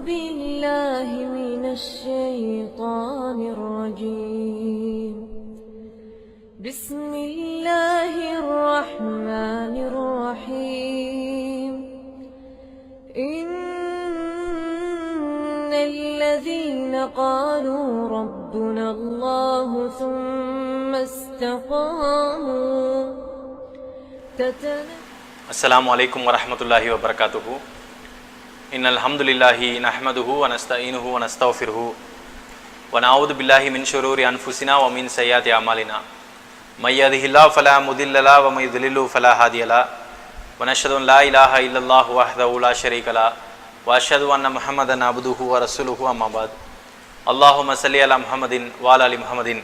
بالله من الشيطان الرجيم بسم الله الرحمن الرحيم إن الذين قالوا ربنا الله ثم استقاموا السلام عليكم ورحمة الله وبركاته. إن الحمد لله نحمده ونستعينه ونستغفره ونعوذ بالله من شرور أنفسنا ومن سيئات أعمالنا من يهده الله فلا مضل له ومن يضلل فلا هادي له ونشهد أن لا إله إلا الله وحده لا شريك له وأشهد أن محمدا عبده ورسوله أما بعد. اللهم صل على محمد وعلى آل محمد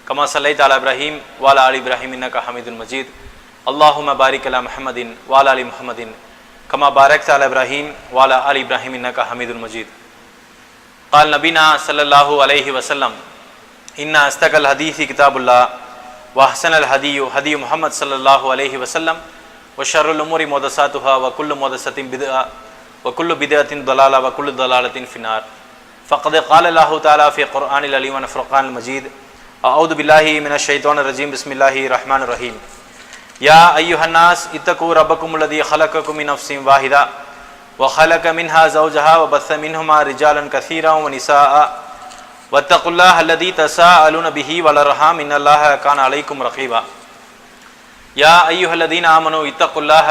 كما صليت على إبراهيم وعلى آل إبراهيم إنك حميد مجيد. اللهم بارك على محمد وعلى آل محمد كما باركت على إبراهيم وعلى آل إبراهيم إنك حميد مجيد. قال نبينا صلى الله عليه وسلم إن أصدق الحديث كتاب الله وأحسن الهدي هدي محمد صلى الله عليه وسلم وشر الأمور محدثاتها وكل محدثة بدعة وكل بدعة ضلالة وكل ضلالة في النار. فقد قال الله تعالى في القرآن العليم والفرقان المجيد أعوذ بالله من الشيطان الرجيم بسم الله الرحمن الرحيم. يا أيها الناس اتقوا ربكم الذي خلقكم من نفس واحدة وخلق منها زوجها وبث منهما رجالا كثيرا ونساء واتقوا الله الذي تساءلون به والأرحام إن الله كان عليكم رقيبا. يا أيها الذين آمنوا اتقوا الله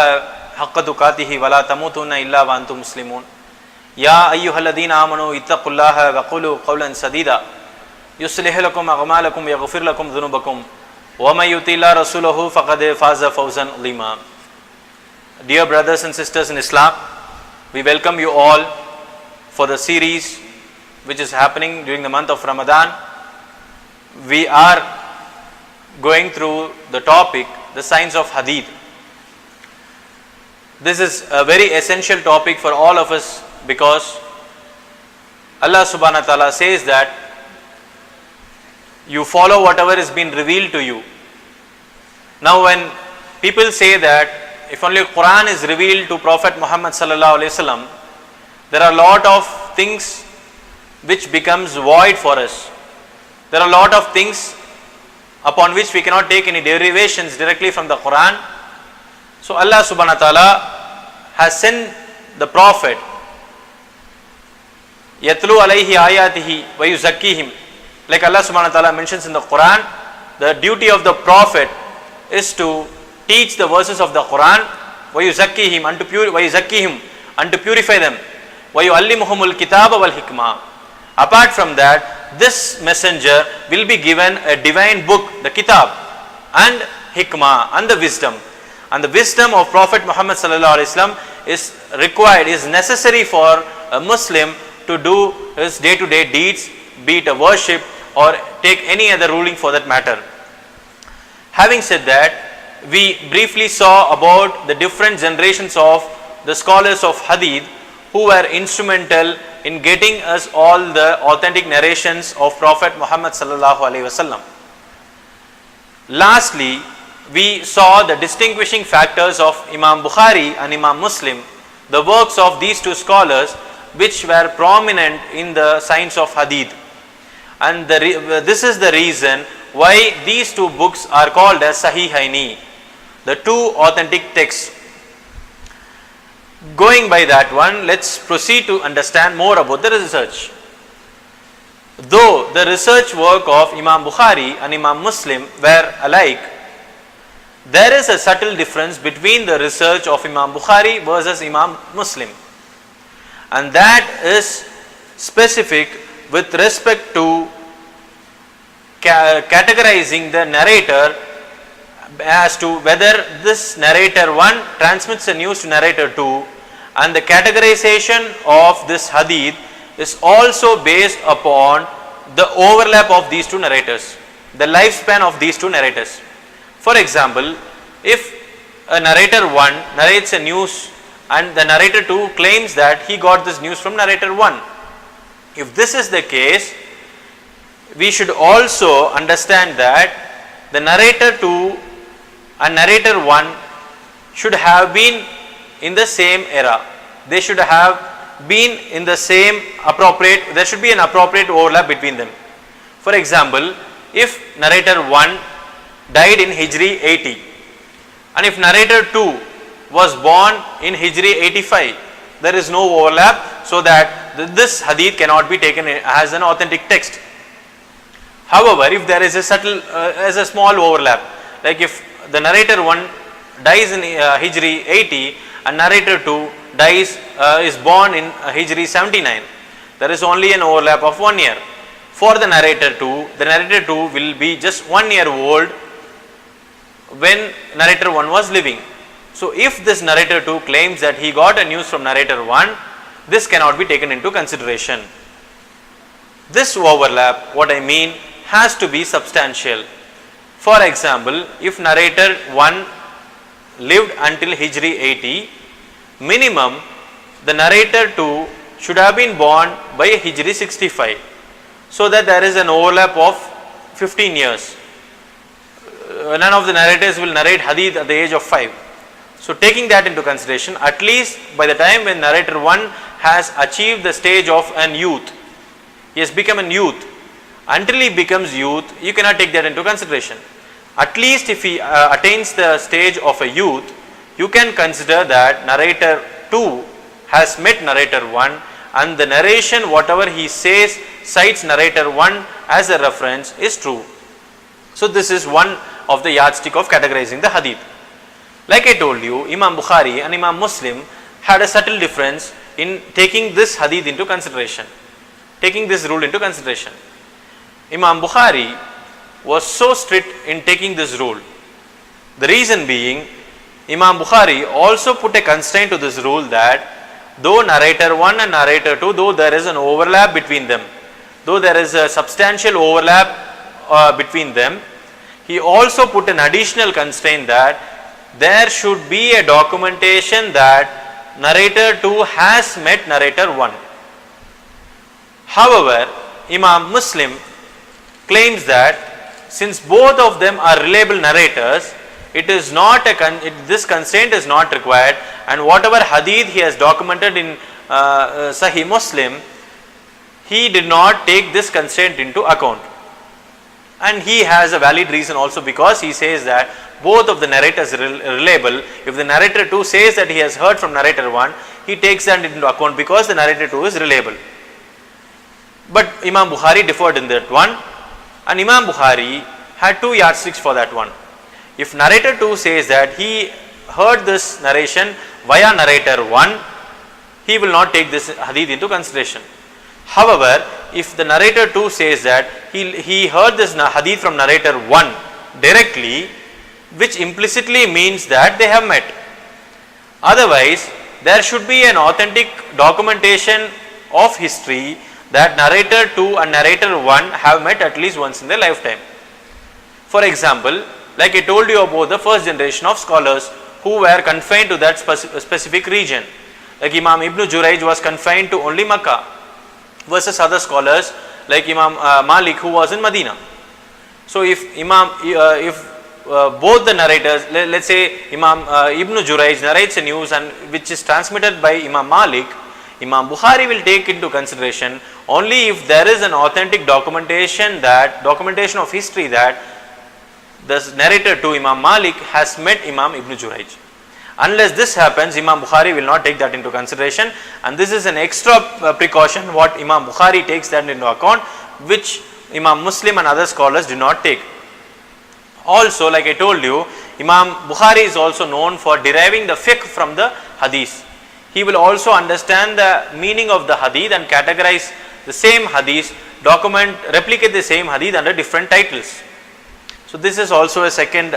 حق تقاته ولا تموتن إلا وأنتم مسلمون. يا أيها الذين آمنوا اتقوا الله وقولوا قولا سديدا يصلح لكم أعمالكم ويغفر لكم ذنوبكم وَمَن يُطِعِ اللَّهَ وَرَسُولَهُ فَقَدْ فَازَ فَوْزًا عَظِيمًا. Dear brothers and sisters in Islam, we welcome you all for the series which is happening during the month of Ramadan. We are going through the topic, the science of Hadith. This is a very essential topic for all of us because Allah subhanahu wa ta'ala says that you follow whatever is been revealed to you. Now when people say that if only Quran is revealed to Prophet Mohamed sallallahu alaihi wasallam, there are a lot of things which becomes void for us. There are a lot of things upon which we cannot take any derivations directly from the Quran. So Allah subhanahu wa ta'ala has sent the Prophet yatlu alayhi ayatihi wa yuzakkihim. Like Allah subhanahu wa ta'ala mentions in the Quran, the duty of the Prophet is to teach the verses of the Quran, وَيُزَكِّهِمْ and to purify them, وَيُعَلِّمُهُمُ الْكِتَابَ وَالْحِكْمَةَ. Apart from that, this messenger will be given a divine book, the Kitab, and Hikmah, and the wisdom. And the wisdom of Prophet Muhammad sallallahu alaihi wasallam is required, is necessary for a Muslim to do his day-to-day deeds, be it a worship or take any other ruling for that matter. Having said that, we briefly saw about the different generations of the scholars of Hadith who were instrumental in getting us all the authentic narrations of Prophet Muhammad sallallahu alaihi wasallam. Lastly, we saw the distinguishing factors of Imam Bukhari and Imam Muslim, the works of these two scholars which were prominent in the science of Hadith. And this is the reason why these two books are called as Sahihaini, the two authentic texts. Going by that one, let's proceed to understand more about the research. Though the research work of Imam Bukhari and Imam Muslim were alike, there is a subtle difference between the research of Imam Bukhari versus Imam Muslim, and that is specific with respect to categorizing the narrator as to whether this narrator 1 transmits the news to narrator 2, and the categorization of this hadith is also based upon the overlap of these two narrators, the lifespan of these two narrators. For example, if a narrator 1 narrates a news and the narrator 2 claims that he got this news from narrator 1, if this is the case, we should also understand that the narrator 2 and narrator 1 should have been in the same era. They should have been in the same appropriate, there should be an appropriate overlap between them. For example, if narrator 1 died in Hijri 80 and if narrator 2 was born in Hijri 85, there is no overlap, so that this hadith cannot be taken as an authentic text. However, if there is a subtle, as a small overlap, like if the narrator 1 dies in Hijri 80 and narrator 2 dies, is born in Hijri 79, there is only an overlap of 1 year. For the narrator 2 will be just 1 year old when narrator 1 was living. So if this narrator 2 claims that he got a news from narrator 1, this cannot be taken into consideration. This overlap, what I mean, has to be substantial. For example, if narrator 1 lived until Hijri 80, minimum the narrator 2 should have been born by Hijri 65, so that there is an overlap of 15 years. None of the narrators will narrate hadith at the age of 5. So taking that into consideration, at least by the time when narrator 1 has achieved the stage of an youth, he has become a youth, until he becomes youth, you cannot take that into consideration. At least if he attains the stage of a youth, you can consider that narrator 2 has met narrator 1 and the narration whatever he says cites narrator 1 as a reference is true. So this is one of the yardstick of categorizing the hadith. Like I told you, Imam Bukhari and Imam Muslim had a subtle difference in taking this hadith into consideration, taking this rule into consideration. Imam Bukhari was so strict in taking this rule. The reason being, Imam Bukhari also put a constraint to this rule that though narrator 1 and narrator 2, though there is an overlap between them, though there is a substantial overlap between them, he also put an additional constraint that there should be a documentation that narrator 2 has met narrator 1. However, Imam Muslim claims that since both of them are reliable narrators, it is not this constraint is not required, and whatever hadith he has documented in Sahih Muslim, he did not take this constraint into account. And he has a valid reason also, because he says that both of the narrators are reliable. If the narrator 2 says that he has heard from narrator 1, he takes that into account because the narrator 2 is reliable. But Imam Bukhari differed in that one, and Imam Bukhari had 2 yardsticks for that one. If narrator 2 says that he heard this narration via narrator 1, he will not take this hadith into consideration. However, if the narrator 2 says that he heard this hadith from narrator 1 directly, which implicitly means that they have met. Otherwise, there should be an authentic documentation of history that narrator 2 and narrator 1 have met at least once in their lifetime. For example, like I told you about the first generation of scholars who were confined to that specific region. Like Imam Ibn Jurayj was confined to only Makkah, versus other scholars like Imam Malik, who was in Medina. So if both the narrators, let's say Imam Ibn Jurayj narrates a news and which is transmitted by Imam Malik, Imam Bukhari will take into consideration only if there is an authentic documentation of history that the narrator to Imam Malik has met Imam Ibn Jurayj. Unless this happens, Imam Bukhari will not take that into consideration, and this is an extra precaution what Imam Bukhari takes that into account, which Imam Muslim and other scholars do not take. Also, like I told you, Imam Bukhari is also known for deriving the fiqh from the hadith. He will also understand the meaning of the hadith and categorize the same hadith, replicate the same hadith under different titles. So this is also a second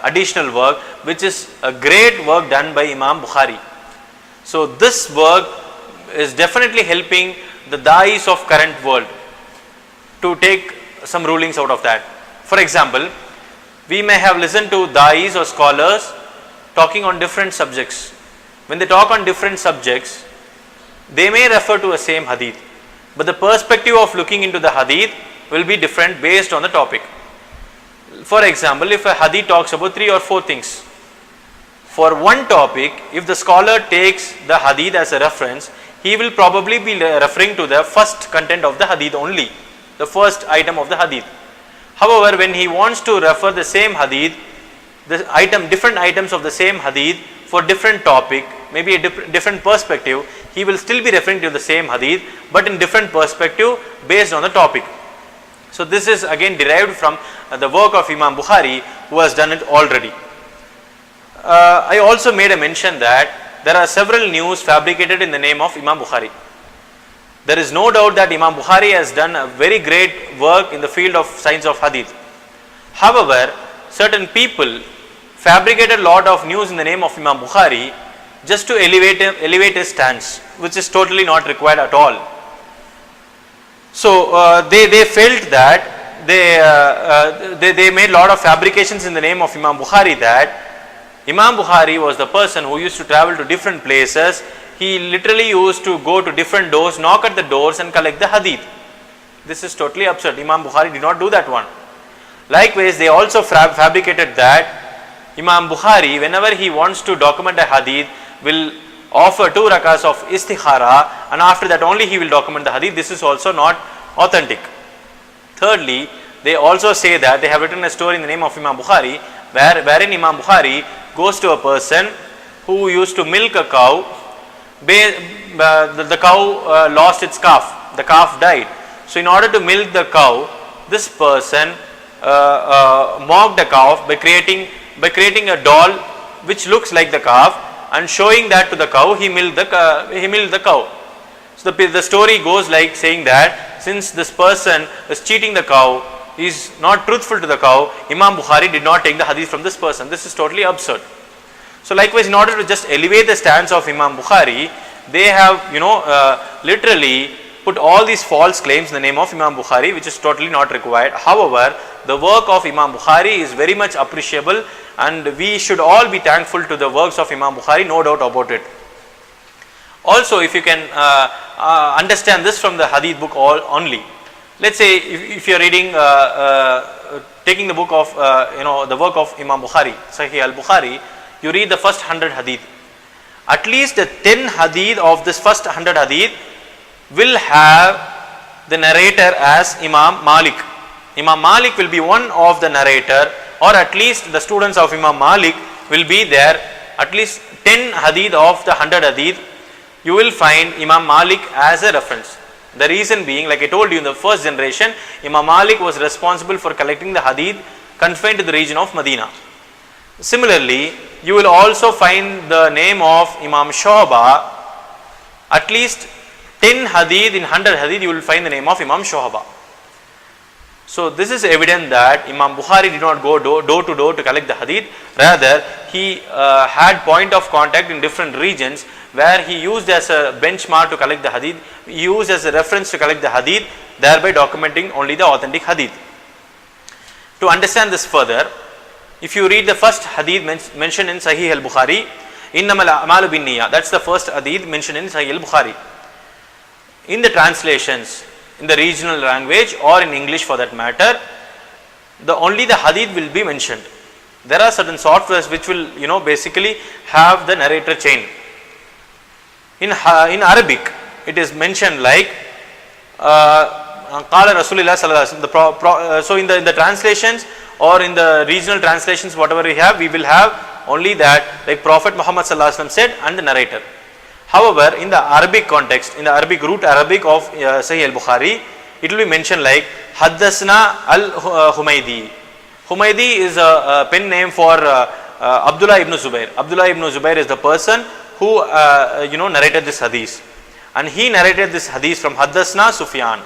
additional work, which is a great work done by Imam Bukhari. So this work is definitely helping the da'is of current world to take some rulings out of that. For example, we may have listened to da'is or scholars talking on different subjects. When they talk on different subjects, they may refer to a same hadith, but the perspective of looking into the hadith will be different based on the topic. For example, if a hadith talks about 3 or 4 things, for one topic, if the scholar takes the hadith as a reference, he will probably be referring to the first content of the hadith only, the first item of the hadith. However, when he wants to refer the same hadith, different items of the same hadith for different topic, maybe a different perspective, he will still be referring to the same hadith but in different perspective based on the topic. So this is again derived from the work of Imam Bukhari, who has done it already. I also made a mention that there are several news fabricated in the name of Imam Bukhari. There is no doubt that Imam Bukhari has done a very great work in the field of science of hadith. However, certain people fabricated a lot of news in the name of Imam Bukhari just to elevate his stance, which is totally not required at all. So they felt that they made a lot of fabrications in the name of Imam Bukhari, that Imam Bukhari was the person who used to travel to different places. He literally used to go to different doors, knock at the doors and collect the hadith. This is totally absurd. Imam Bukhari did not do that one. Likewise, they also fabricated that Imam Bukhari, whenever he wants to document a hadith, will offer 2 rakas of istikhara, and after that only he will document the hadith. This is also not authentic. Thirdly, they also say that they have written a story in the name of Imam Bukhari, wherein Imam Bukhari goes to a person who used to milk a cow. The cow lost its calf. The calf died. So in order to milk the cow, this person mocked the calf by creating a doll which looks like the calf, and showing that to the cow, he milked the cow. So the story goes like saying that since this person is cheating the cow, he is not truthful to the cow, Imam Bukhari did not take the hadith from this person. This is totally absurd. So likewise, in order to just elevate the stance of Imam Bukhari, they have literally put all these false claims in the name of Imam Bukhari, which is totally not required. However, the work of Imam Bukhari is very much appreciable, and we should all be thankful to the works of Imam Bukhari, no doubt about it. Also, if you can understand this from the hadith book only, let's say if you are reading, taking the book of the work of Imam Bukhari, Sahih al-Bukhari, you read the first 100 hadith. At least the 10 hadith of this first 100 hadith will have the narrator as Imam Malik. Imam Malik will be one of the narrator, or at least the students of Imam Malik will be there. At least 10 hadith of the 100 hadith, you will find Imam Malik as a reference. The reason being, like I told you, in the first generation, Imam Malik was responsible for collecting the hadith confined to the region of Medina. Similarly, you will also find the name of Imam Shu'ba. At least 10 hadith in 100 hadith, you will find the name of Imam Shu'ba. So this is evident that Imam Bukhari did not go door to door to collect the hadith. Rather, he had point of contact in different regions, where he used as a benchmark to collect the hadith, he used as a reference to collect the hadith, thereby documenting only the authentic hadith. To understand this further, if you read the first hadith mentioned in Sahih al-Bukhari, innamal a'malu binniyah, that's the first hadith mentioned in Sahih al-Bukhari. In the translations, in the regional language or in English for that matter, only the hadith will be mentioned. There are certain softwares which will basically have the narrator chain. In Arabic, it is mentioned like Qala Rasulullah sallallahu alaihi wasallam. So in the translations or in the regional translations, whatever we will have only that, like Prophet Mohamed sallallahu alaihi wasallam said, and the narrator. However, in the Arabic context, in the Arabic root Arabic of Sahih al-Bukhari, it will be mentioned like Haddasna al-Humaydi. Humaydi is a pen name for Abdullah ibn Zubair. Abdullah ibn Zubair is the person who narrated this hadith, and he narrated this hadith from Haddasna Sufyan.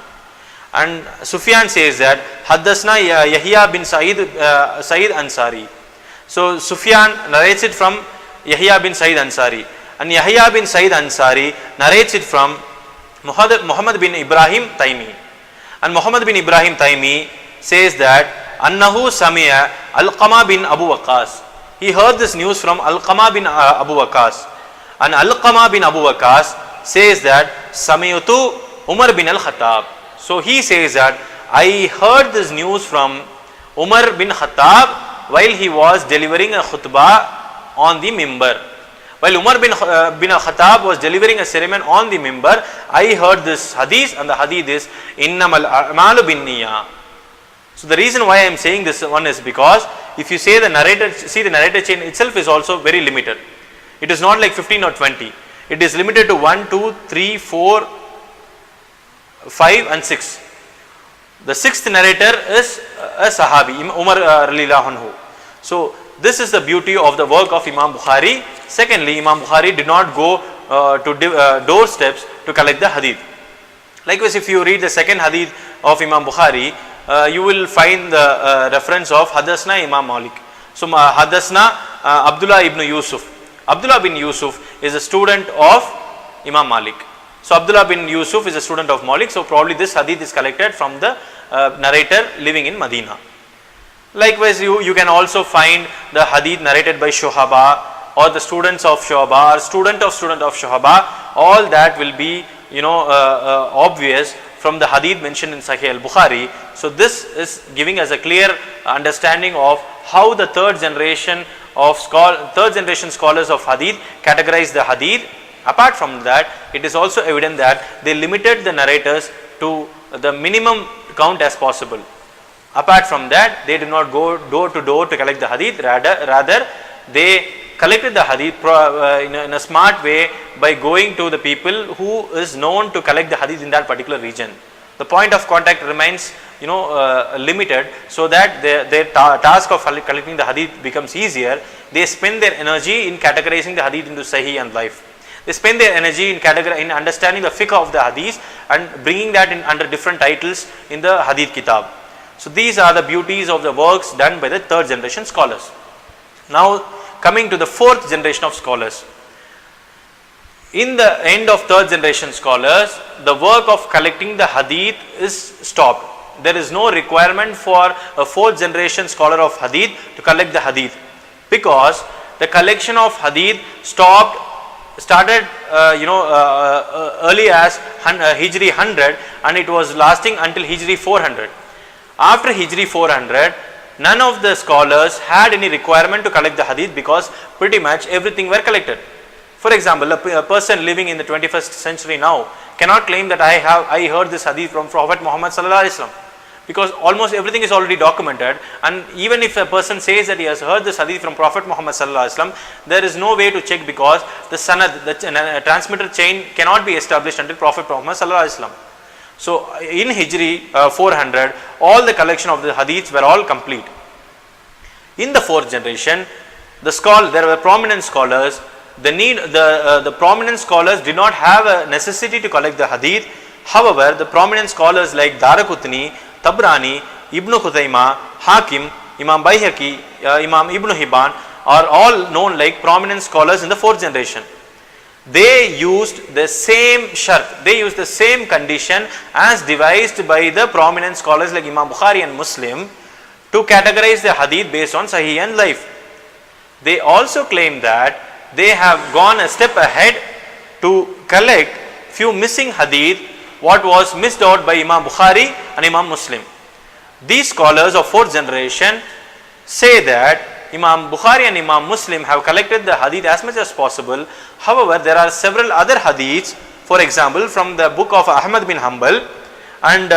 And Sufyan says that Haddasna Yahya bin Sa'id Ansari. So Sufyan narrates it from Yahya bin Sa'id Ansari, and Yahya bin Sa'id Ansari narrates it from Mohamed bin Ibrahim Taimi. And Mohamed bin Ibrahim Taimi says that Annahu Sami'a Alqama bin Abu Waqqas. He heard this news from Alqama bin Abu Waqqas. And Alqama bin Abu Waqqas says that Sami'utu Umar bin al-Khattab. So he says that I heard this news from Umar bin Khattab while he was delivering a khutbah on the mimbar. While Umar bin Khattab was delivering a sermon on the mimbar, I heard this hadith, and the hadith is innamal a'malu binniyah. So the reason why I am saying this one is because if you say the narrator chain itself is also very limited. It is not like 15 or 20. It is limited to 1, 2, 3, 4, 5 and 6. The sixth narrator is a Sahabi, Umar radiallahu anhu. So this is the beauty of the work of Imam Bukhari. Secondly, Imam Bukhari did not go to doorsteps to collect the hadith. Likewise, if you read the second hadith of Imam Bukhari, you will find the reference of Hadasna Imam Malik. So Hadasna Abdullah ibn Yusuf. Abdullah bin Yusuf is a student of Imam Malik. So Abdullah bin Yusuf is a student of Malik. So probably this hadith is collected from the narrator living in Medina. Likewise, you can also find the hadith narrated by Shuhaba or the students of Shuhaba or student of Shuhaba. All that will be obvious from the hadith mentioned in Sahih al-Bukhari. So this is giving us a clear understanding of how the third generation scholars of hadith categorize the hadith. Apart from that, it is also evident that they limited the narrators to the minimum count as possible. Apart from that, they did not go door to door to collect the hadith. Rather they collected the hadith in a smart way by going to the people who is known to collect the hadith in that particular region. The point of contact remains limited, so that their task of collecting the hadith becomes easier. They spend their energy in categorizing the hadith into Sahih and Dhaif. They spend their energy in understanding the fiqh of the hadith and bringing that in under different titles in the hadith kitab. So these are the beauties of the works done by the third generation scholars. Now coming to the fourth generation of scholars. In the end of third generation scholars, the work of collecting the hadith is stopped. There is no requirement for a fourth generation scholar of hadith to collect the hadith, because the collection of hadith started early as Hijri 100 and it was lasting until Hijri 400. After Hijri 400, none of the scholars had any requirement to collect the hadith, because pretty much everything were collected. For example, a person living in the 21st century now cannot claim that I heard this hadith from Prophet Mohamed sallallahu alaihi wasallam, because almost everything is already documented. And even if a person says that he has heard this hadith from Prophet Muhammad sallallahu alaihi wasallam, there is no way to check, because the sanad, the transmitter chain cannot be established until Prophet Muhammad sallallahu alaihi wasallam. So in Hijri 400, all the collection of the hadiths were all complete. In the fourth generation, there were prominent scholars. The prominent scholars did not have a necessity to collect the hadith. However, the prominent scholars like Daraqutni, Tabrani, Ibn Khuzaimah, Hakim, Imam Bayhaqi, Imam Ibn Hibban are all known like prominent scholars in the fourth generation. They used the same shart, they used the same condition as devised by the prominent scholars like Imam Bukhari and Muslim to categorize the hadith based on Sahih and Dhaif. They also claim that they have gone a step ahead to collect few missing hadith what was missed out by Imam Bukhari and Imam Muslim. These scholars of fourth generation say that Imam Bukhari and Imam Muslim have collected the hadith as much as possible. However, there are several other hadiths, for example from the book of Ahmad bin Hanbal and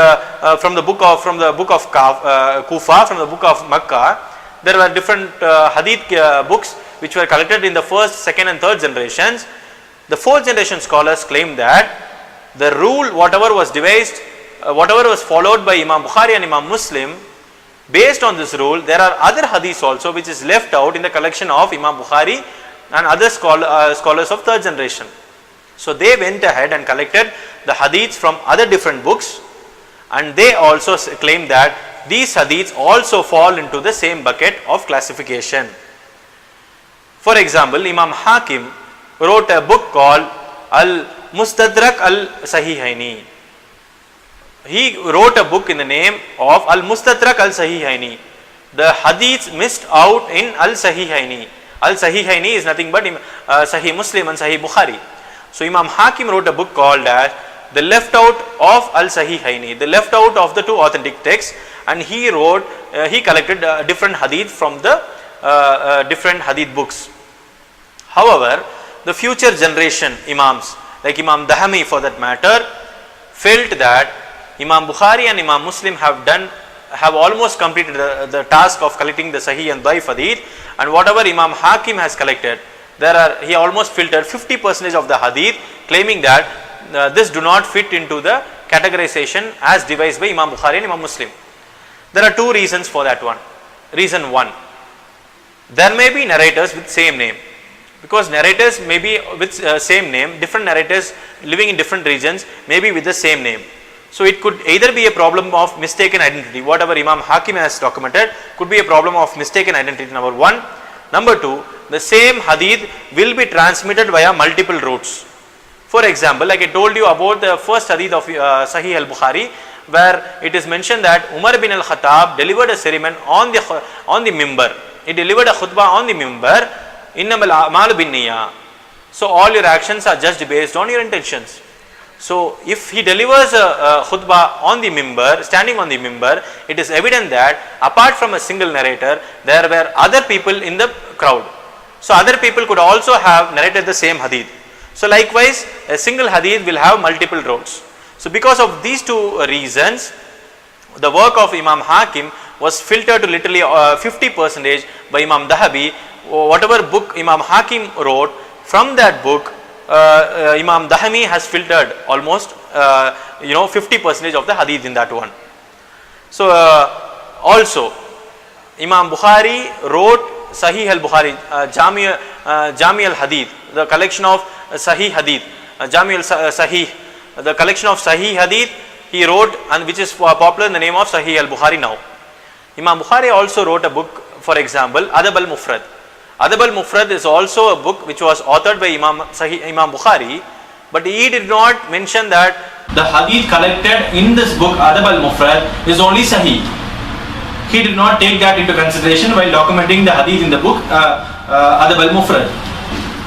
from the book of Kufa, from the book of Makkah. There were different hadith books which were collected in the first, second and third generations. The fourth generation scholars claim that the rule, whatever was devised, whatever was followed by Imam Bukhari and Imam Muslim, based on this rule, there are other hadiths also which is left out in the collection of Imam Bukhari and other scholars of third generation. So they went ahead and collected the hadiths from other different books, and they also claim that these hadiths also fall into the same bucket of classification. For example, Imam Hakim wrote a book called Al-Mustadrak al-Sahihaini. He wrote a book in the name of Al-Mustadrak al-Sahihaini. The hadiths missed out in Al-Sahihaini. Al-Sahihaini is nothing but Sahih Muslim and Sahih Bukhari. So Imam Hakim wrote a book called as the left out of Al-Sahihaini, the left out of the two authentic texts, and he collected different hadith from the different hadith books. However, the future generation Imams, like Imam Dahami for that matter, felt that Imam Bukhari and Imam Muslim have almost completed the task of collecting the Sahih and Daif Hadith, and whatever Imam Hakim has collected, he almost filtered 50% of the Hadith, claiming that this do not fit into the categorization as devised by Imam Bukhari and Imam Muslim. There are two reasons for that one. Reason one, there may be narrators with same name, because narrators may be with same name, different narrators living in different regions may be with the same name. So it could either be a problem of mistaken identity, whatever Imam Hakim has documented could be a problem of mistaken identity, number one. Number two, the same hadith will be transmitted via multiple routes. For example, like I told you about the first hadith of Sahih al-Bukhari, where it is mentioned that Umar bin al-Khattab delivered a sermon on the mimbar. He delivered a khutbah on the mimbar, innamal a'malu bin niyyah. So all your actions are judged based on your intentions. So if he delivers a khutbah on the mimbar, standing on the mimbar, it is evident that apart from a single narrator, there were other people in the crowd. So other people could also have narrated the same hadith. So likewise, a single hadith will have multiple routes. So because of these two reasons, the work of Imam Hakim was filtered to literally 50% by Imam Dahabi. Whatever book Imam Hakim wrote, from that book Imam Dahami has filtered almost 50% of the hadith in that one. So also Imam Bukhari wrote Sahih al-Bukhari, Jami al-Hadith, the collection of Sahih Hadith, Jami al-Sahih, the collection of Sahih Hadith he wrote, and which is popular in the name of Sahih al-Bukhari now. Imam Bukhari also wrote a book, for example, Adab al-Mufrad. Adab al-Mufrad is also a book which was authored by Imam Bukhari, but he did not mention that the hadith collected in this book Adab al-Mufrad is only Sahih. He did not take that into consideration while documenting the hadith in the book Adab al-Mufrad.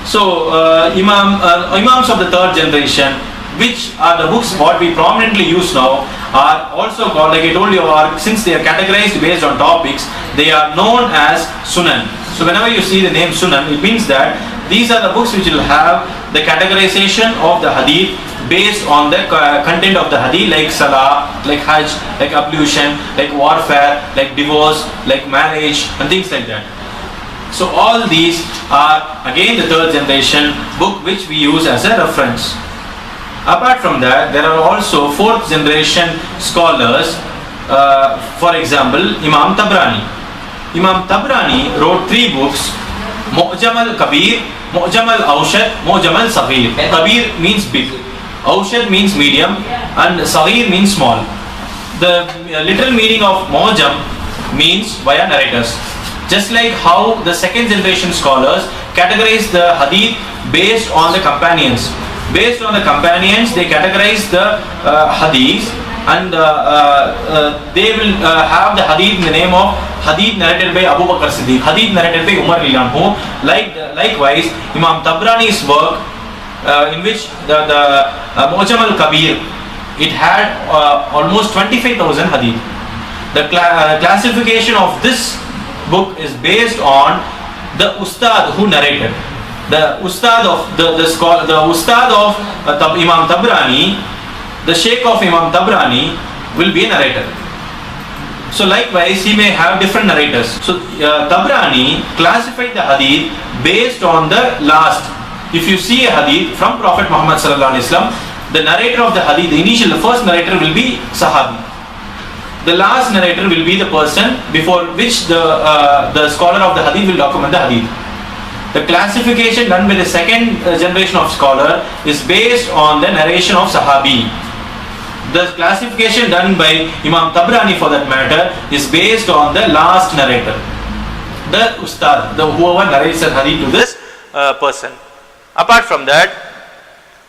So Imams of the third generation, which are the books what we prominently use now, are also called, like I told you, since they are categorized based on topics, they are known as Sunan. So whenever you see the name Sunan, it means that these are the books which will have the categorization of the hadith based on the content of the hadith, like Salah, like Hajj, like ablution, like warfare, like divorce, like marriage, and things like that. So all these are again the third generation book which we use as a reference. Apart from that, there are also fourth generation scholars. For example, Imam Tabrani. Imam Tabrani wrote 3 books: Mu'jam al-Kabir, Mu'jam al-Awshad, Mu'jam al-Saghir. Kabir means big, Awshad means medium, and Saghir means small. The literal meaning of Mu'jam means via narrators. Just like how the second generation scholars categorize the hadith based on the companions. Based on the companions, they categorize the hadith, and they will have the hadith in the name of hadith narrated by Abu Bakr Siddiq, hadith narrated by Umar radhiyallahu anhu. Likewise, Imam Tabrani's work, in which the Mu'jam al-Kabir, it had almost 25,000 hadith. The classification of this book is based on the ustad who narrated. The ustad of the scholar, the ustad of Imam Tabrani, the sheikh of Imam Tabrani will be a narrator. So likewise, he may have different narrators. So Tabrani classified the hadith based on the last. If you see a hadith from Prophet Mohamed sallallahu alaihi wasallam, the narrator of the hadith, the first narrator will be Sahabi. The last narrator will be the person before which the scholar of the hadith will document the hadith. The classification done by the second generation of scholar is based on the narration of Sahabi. The classification done by Imam Tabrani for that matter is based on the last narrator, the ustad, whoever narrates the hadith to this person. Apart from that,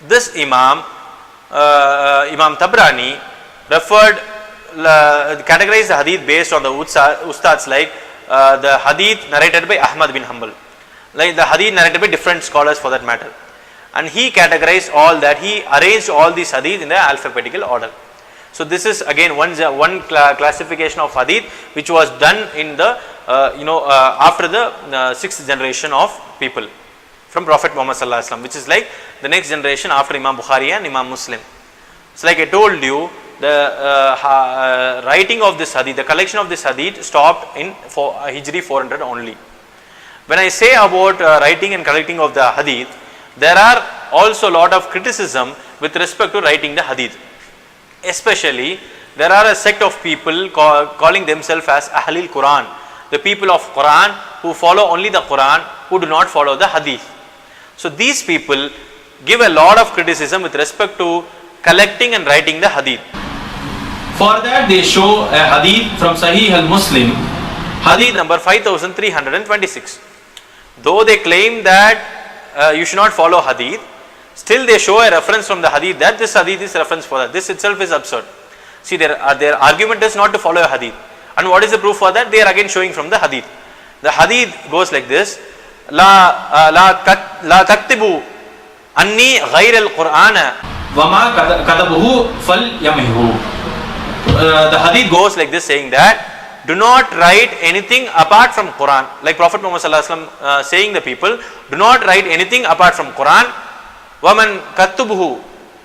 this Imam Tabrani categorized the hadith based on the ustads, like the hadith narrated by Ahmad bin Hanbal, like the hadith narrated by different scholars for that matter, and he categorized all that. He arranged all these hadith in the alphabetical order. So this is again one classification of hadith which was done in the after the 6th generation of people. from Prophet Muhammad sallallahu alaihi wasallam, which is like the next generation after Imam Bukhari and Imam Muslim. So like I told you, the writing of this hadith, the collection of this hadith stopped in Hijri 400 only. When I say about writing and collecting of the hadith, there are also a lot of criticism with respect to writing the hadith. Especially, there are a sect of people calling themselves as Ahlul Quran, the people of Quran who follow only the Quran, who do not follow the hadith. So these people give a lot of criticism with respect to collecting and writing the hadith. For that they show a hadith from Sahih al-Muslim, hadith number 5326. Though they claim that you should not follow hadith, still they show a reference from the hadith that this hadith is reference for that. This itself is absurd. See, their argument is not to follow a hadith. And what is the proof for that? They are again showing from the hadith. The hadith goes like this: La taktibu anni ghayr al-Qur'ana wama kadabuhu fal yamhu. The hadith goes like this, saying that do not write anything apart from Quran. Like Prophet Muhammad sallallahu alaihi wasallam saying the people, do not write anything apart from Quran. Waman katubuhu,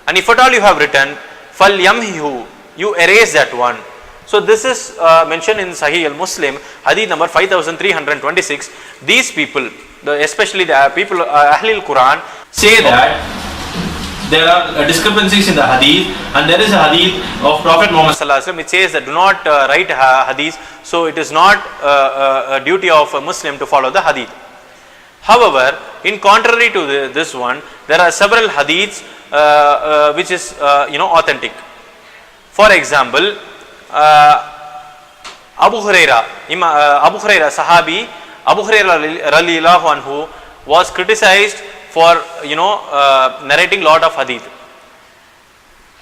and if at all you have written, fal yamhihu, you erase that one. So this is mentioned in Sahih al-Muslim, hadith number 5326. These people, especially the people Ahlul Quran, say that there are discrepancies in the hadith, and there is a hadith of Prophet Muhammad sallallahu alaihi wasallam which says that do not write hadith, so it is not a duty of a Muslim to follow the hadith. However, in contrary to this one, there are several hadiths which is authentic. For example, Abu Huraira, Sahabi Abu Huraira radhiyallahu anhu was criticized for narrating lot of hadith.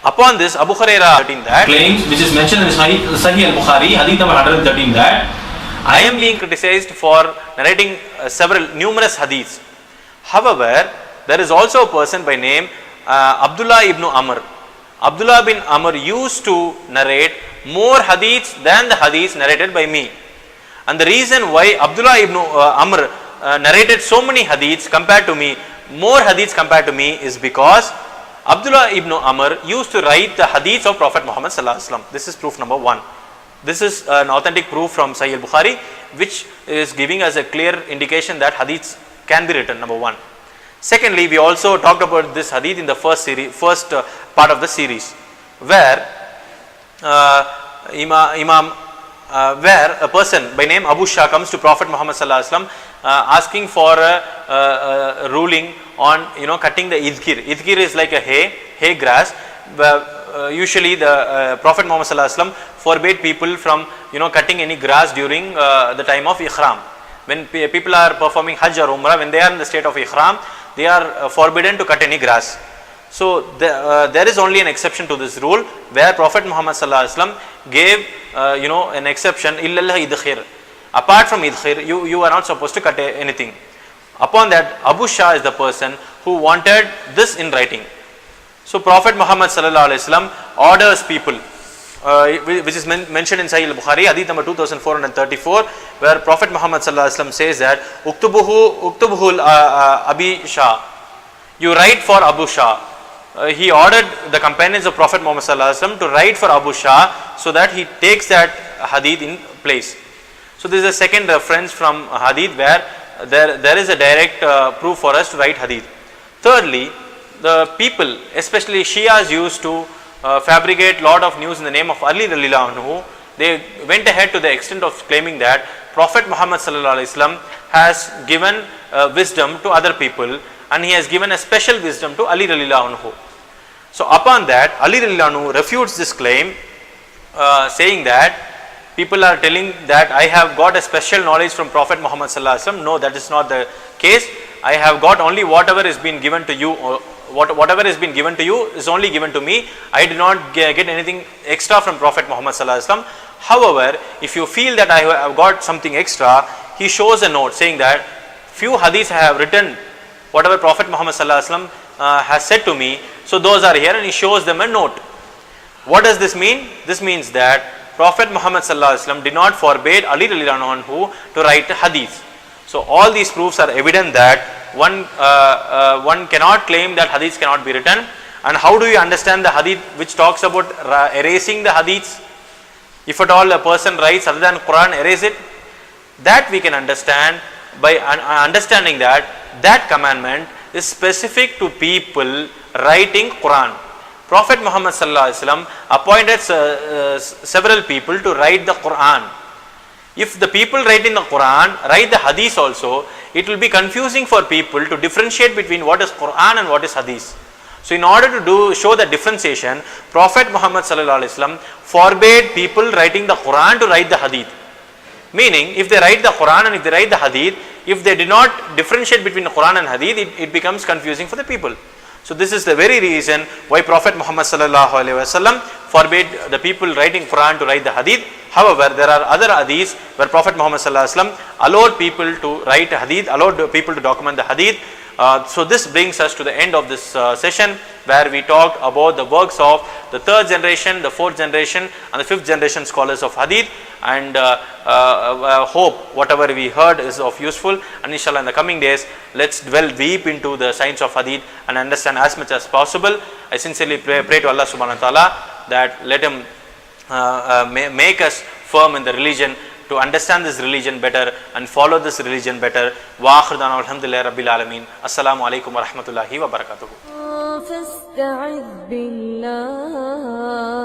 Upon this, Abu Huraira that claims, which is mentioned in Sahih al-Bukhari, hadith number 113, that I am being criticized for narrating numerous hadiths. However, there is also a person by name Abdullah ibn Amr. Abdullah bin Amr used to narrate more hadiths than the hadiths narrated by me. And the reason why Abdullah ibn Amr narrated so many hadiths compared to me, more hadiths compared to me, is because Abdullah ibn Amr used to write the hadiths of Prophet Muhammad sallallahu alaihi wasallam. This is proof number one. This is an authentic proof from Sahih al-Bukhari, which is giving us a clear indication that hadiths can be written, number one. Secondly, we also talked about this hadith in the first part of the series, where where a person by name Abu Shah comes to Prophet Muhammad sallallahu alaihi wasallam asking for a ruling on cutting the idhkir. Idhkir is like a hay grass. Usually the Prophet Muhammad sallallahu alaihi wasallam forbade people from cutting any grass during the time of ihram. When people are performing Hajj or Umrah, when they are in the state of ihram, they are forbidden to cut any grass. So there is only an exception to this rule, where Prophet Muhammad sallallahu alaihi wasallam gave an exception, illallah idkhir. Apart from idkhir, you are not supposed to cut anything. Upon that, Abu Shah is the person who wanted this in writing. So Prophet Muhammad sallallahu alaihi wasallam orders people, which is mentioned in Sahih al-Bukhari, hadith number 2434, where Prophet Muhammad sallallahu alaihi wasallam says that uktubuhu Abi Shah, you write for Abu Shah. He ordered the companions of Prophet Muhammad sallallahu alaihi wasallam to write for Abu Shah, so that he takes that hadith in place. So this is a second reference from hadith where there is a direct proof for us to write hadith. Thirdly, the people, especially Shias, used to fabricate lot of news in the name of Ali radhiyallahu anhu. They went ahead to the extent of claiming that Prophet Muhammad sallallahu alaihi wasallam has given wisdom to other people, and he has given a special wisdom to Ali radhiyallahu anhu. So upon that, Ali radhiyallahu anhu refutes this claim, saying that people are telling that I have got a special knowledge from Prophet Muhammad sallallahu alaihi wasallam. No, that is not the case. I have got only whatever is been given to you, or whatever has been given to you is only given to me. I did not get anything extra from Prophet Muhammad sallallahu alaihi wasallam. However, if you feel that I have got something extra, he shows a note saying that few hadiths I have written, whatever Prophet Muhammad sallallahu alaihi wasallam has said to me, so those are here, and he shows them a note. What does this mean? This means that Prophet Muhammad sallallahu alaihi wasallam did not forbade Ali radhiyallahu anhu to write hadith. So all these proofs are evident that one cannot claim that hadiths cannot be written. And how do you understand the hadith which talks about erasing the hadiths? If at all a person writes other than Quran, erase it. That we can understand by understanding that that commandment is specific to people writing Quran. Prophet Muhammad sallallahu alaihi wasallam appointed several people to write the Quran. If the people writing the Quran write the hadith also, it will be confusing for people to differentiate between what is Quran and what is hadith. So in order to show the differentiation, Prophet Muhammad sallallahu alaihi wasallam forbade people writing the Quran to write the hadith. Meaning, if they write the Quran and if they write the hadith, if they do not differentiate between the Quran and hadith, it becomes confusing for the people. So this is the very reason why Prophet Muhammad sallallahu alaihi wasallam forbade the people writing Quran to write the hadith. However, there are other hadiths where Prophet Muhammad sallallahu alaihi wasallam allowed people to write hadith, allowed people to document the hadith. So this brings us to the end of this session, where we talked about the works of the third generation, the fourth generation and the fifth generation scholars of hadith, and hope whatever we heard is of useful. And inshallah in the coming days, let's dwell deep into the science of hadith and understand as much as possible. I sincerely pray to Allah subhanahu wa ta'ala that let him make us firm in the religion, to understand this religion better and follow this religion better. Wa akhiru da'wana alhamdulillahi rabbil alamin. Assalamu alaikum wa rahmatullahi wa barakatuh. فاستعذ بالله